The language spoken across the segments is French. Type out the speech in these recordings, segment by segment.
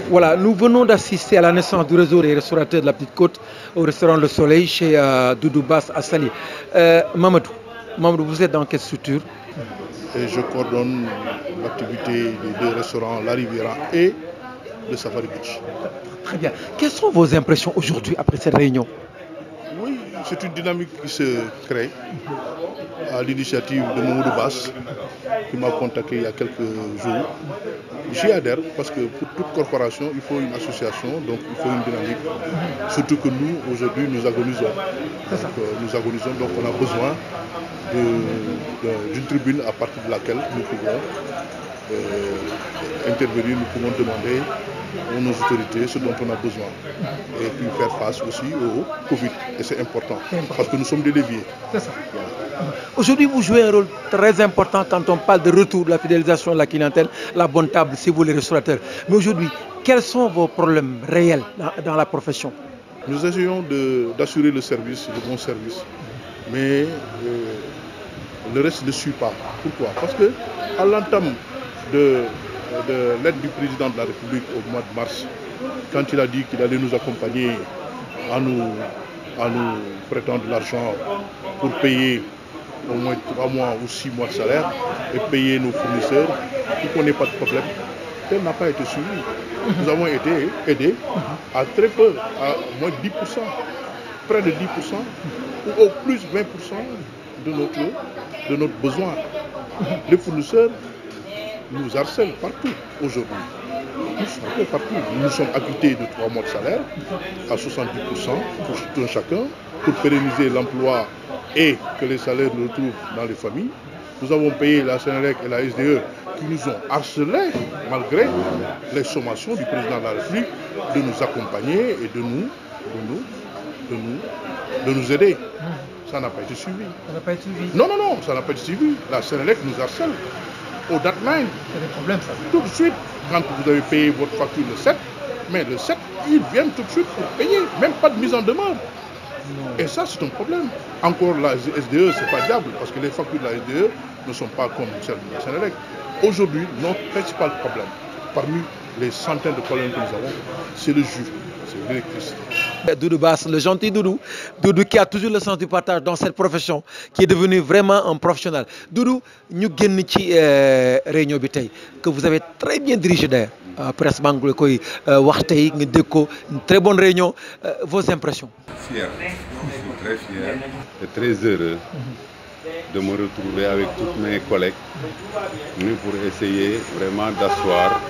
Voilà, nous venons d'assister à la naissance du réseau des restaurateurs de la Petite Côte au restaurant Le Soleil chez Doudou Bass à Saly. Mamadou, vous êtes dans quelle structure? Et je coordonne l'activité des deux restaurants, La Riviera et le Safari Beach. Très bien. Quelles sont vos impressions aujourd'hui après cette réunion? Oui, c'est une dynamique qui se crée à l'initiative de Mamadou Bass qui m'a contacté il y a quelques jours. J'y adhère parce que pour toute corporation, il faut une association, donc il faut une dynamique. Surtout que nous, aujourd'hui, nous agonisons. Donc on a besoin d'une tribune à partir de laquelle nous pouvons intervenir, nous pouvons demander aux nos autorités ce dont on a besoin et puis faire face aussi au Covid. Et c'est important parce que nous sommes des leviers. C'est ça. Aujourd'hui, vous jouez un rôle très important quand on parle de retour de la fidélisation de la clientèle, la bonne table, si vous les restaurateurs. Mais aujourd'hui, quels sont vos problèmes réels dans la profession? Nous essayons d'assurer le service, le bon service, mais le reste ne suit pas. Pourquoi? Parce que à l'entame de l'aide du président de la République au mois de mars, quand il a dit qu'il allait nous accompagner à nous prêtant de l'argent pour payer au moins 3 mois ou 6 mois de salaire et payer nos fournisseurs pour qu'on n'ait pas de problème, tel n'a pas été suivi. Nous avons été aidés à très peu, à moins de 10%, près de 10%, ou au plus 20% de notre besoin. Les fournisseurs nous harcèlent partout aujourd'hui. Nous sommes acquittés de 3 mois de salaire à 70% pour tout un chacun, pour pérenniser l'emploi et que les salaires nous retrouvent dans les familles. Nous avons payé la Sénélec et la SDE qui nous ont harcelés malgré les sommations du président de la République de nous accompagner et de nous aider. Ça n'a pas été suivi. Ça n'a pas été suivi? Non, ça n'a pas été suivi. La Sénélec nous harcèle au deadline. C'est des problèmes, ça. Tout de suite, quand vous avez payé votre facture le 7, mais le 7, ils viennent tout de suite pour payer, même pas de mise en demeure. Et ça, c'est un problème. Encore la SDE, c'est pas diable, parce que les factures de la SDE ne sont pas comme celles de la Sénélec. Aujourd'hui, notre principal problème, parmi les centaines de problèmes que nous avons, c'est le jus, c'est l'électricité. Doudou Bass, le gentil Doudou, Doudou qui a toujours le sens du partage dans cette profession, qui est devenu vraiment un professionnel. Doudou, nous avons une réunion que vous avez très bien dirigée d'ailleurs. Presse Bangoul, une très bonne réunion. Vos impressions? Fier, je suis très fier et très heureux de me retrouver avec tous mes collègues pour essayer vraiment d'asseoir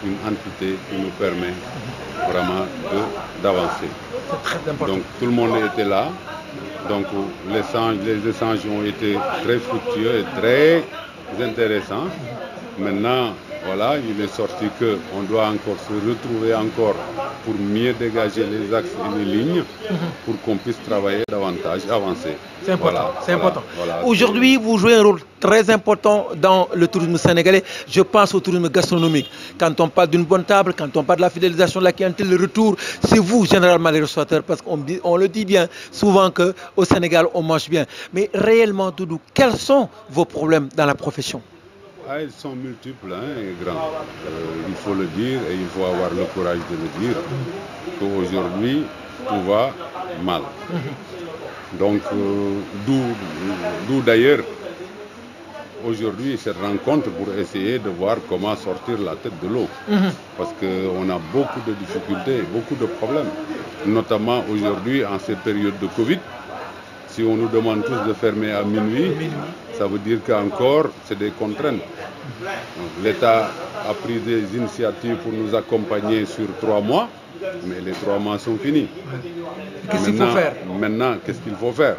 une entité qui nous permet vraiment d'avancer. Donc tout le monde était là, donc les échanges ont été très fructueux et très intéressants. Maintenant, voilà, il est sorti qu'on doit encore se retrouver encore pour mieux dégager les axes et les lignes pour qu'on puisse travailler davantage, avancer. C'est important. Voilà, c'est important. Voilà, aujourd'hui, vous jouez un rôle très important dans le tourisme sénégalais. Je pense au tourisme gastronomique. Quand on parle d'une bonne table, quand on parle de la fidélisation de la clientèle, le retour, c'est vous généralement les restaurateurs, parce qu'on le dit bien souvent qu'au Sénégal, on mange bien. Mais réellement, Doudou, quels sont vos problèmes dans la profession? Ils sont multiples et grands. Il faut le dire et il faut avoir le courage de le dire qu'aujourd'hui, tout va mal. Donc, d'où d'ailleurs, aujourd'hui, cette rencontre pour essayer de voir comment sortir la tête de l'eau. Parce qu'on a beaucoup de difficultés, beaucoup de problèmes. Notamment aujourd'hui, en cette période de Covid. Si on nous demande tous de fermer à minuit, ça veut dire qu'encore, c'est des contraintes. L'État a pris des initiatives pour nous accompagner sur 3 mois, mais les 3 mois sont finis. Qu'est-ce qu'il faut faire? Maintenant, qu'est-ce qu'il faut faire?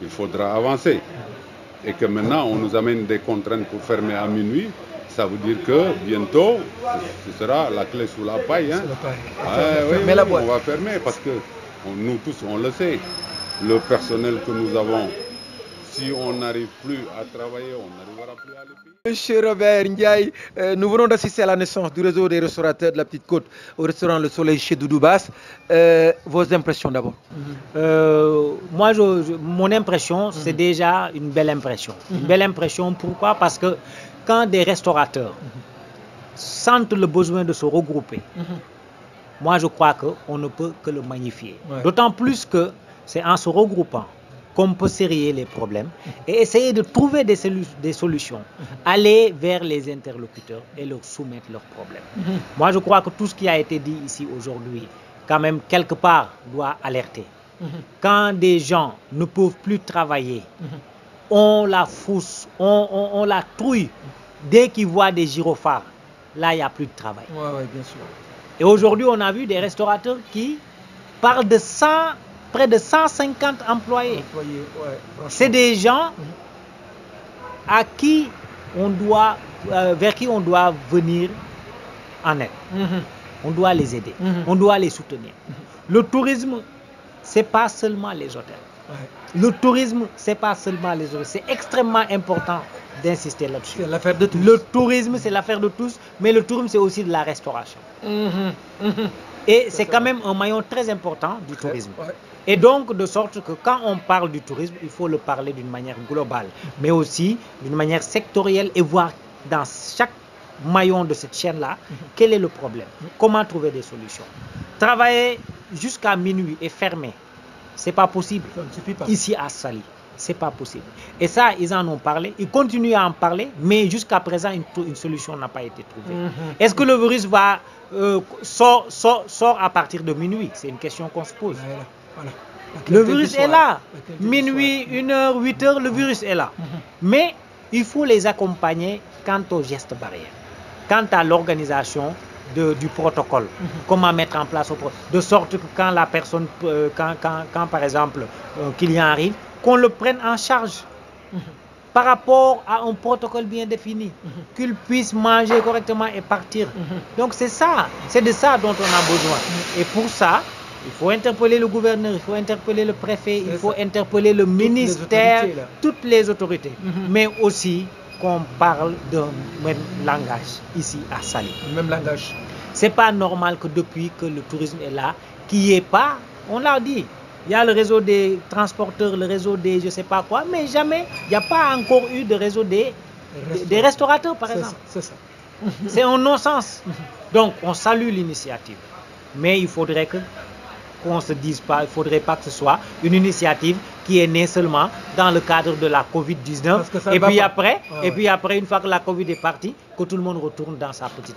Il faudra avancer. Et que maintenant, on nous amène des contraintes pour fermer à minuit. Ça veut dire que bientôt, ce sera la clé sous la paille. Hein? On va fermer parce que nous tous, on le sait. Le personnel que nous avons, si on n'arrive plus à travailler, on n'arrivera plus à le payer. Monsieur Robert Ndiaye, nous venons d'assister à la naissance du réseau des restaurateurs de la Petite Côte au restaurant Le Soleil chez Doudou Bass. Vos impressions d'abord? Moi, mon impression, c'est déjà une belle impression. Une belle impression, pourquoi? Parce que quand des restaurateurs sentent le besoin de se regrouper, moi je crois qu'on ne peut que le magnifier. Ouais. D'autant plus que c'est en se regroupant qu'on peut serrer les problèmes et essayer de trouver des solutions, aller vers les interlocuteurs et leur soumettre leurs problèmes. Moi je crois que tout ce qui a été dit ici aujourd'hui, quand même quelque part, doit alerter. Quand des gens ne peuvent plus travailler, on la fousse, on la trouille. Dès qu'ils voient des gyrophares, là, il n'y a plus de travail. Ouais, bien sûr. Et aujourd'hui, on a vu des restaurateurs qui parlent de près de 150 employés. C'est des gens à qui on doit, vers qui on doit venir en aide. On doit les aider, on doit les soutenir. Le tourisme, ce n'est pas seulement les hôtels. Le tourisme, ce n'est pas seulement les hôtels. C'est extrêmement important d'insister là-dessus. C'est l'affaire de tous. Le tourisme, c'est l'affaire de tous, mais le tourisme, c'est aussi de la restauration. Et c'est quand même un maillon très important du tourisme. Et donc, de sorte que quand on parle du tourisme, il faut le parler d'une manière globale, mais aussi d'une manière sectorielle et voir dans chaque maillon de cette chaîne-là, quel est le problème, comment trouver des solutions. Travailler jusqu'à minuit et fermer, ce n'est pas possible. Ça ne suffit pas. Ici à Saly, ce n'est pas possible. Et ça, ils en ont parlé, ils continuent à en parler, mais jusqu'à présent, une solution n'a pas été trouvée. Est-ce que le virus sort à partir de minuit? C'est une question qu'on se pose. Voilà. Le virus est là. Minuit, 1h, 8h, le virus est là. Mais il faut les accompagner quant aux gestes barrières, quant à l'organisation du protocole. Comment mettre en place, de sorte que quand la personne, quand par exemple un client arrive, qu'on le prenne en charge par rapport à un protocole bien défini, qu'il puisse manger correctement et partir. Donc c'est ça, c'est de ça dont on a besoin. Et pour ça, il faut interpeller le gouverneur, il faut interpeller le préfet, il faut interpeller le ministère, toutes les autorités. Mais aussi qu'on parle d'un même langage ici à Saly. Le même langage. C'est pas normal que depuis que le tourisme est là, qu'il n'y ait pas, on l'a dit, il y a le réseau des transporteurs, le réseau des je sais pas quoi, mais jamais, il n'y a pas encore eu de réseau des restaurateurs par exemple. C'est ça. C'est un non-sens. Donc on salue l'initiative, mais il faudrait qu'on ne se dise pas, il ne faudrait pas que ce soit une initiative qui est née seulement dans le cadre de la Covid-19 et puis après, une fois que la Covid est partie, que tout le monde retourne dans sa petite...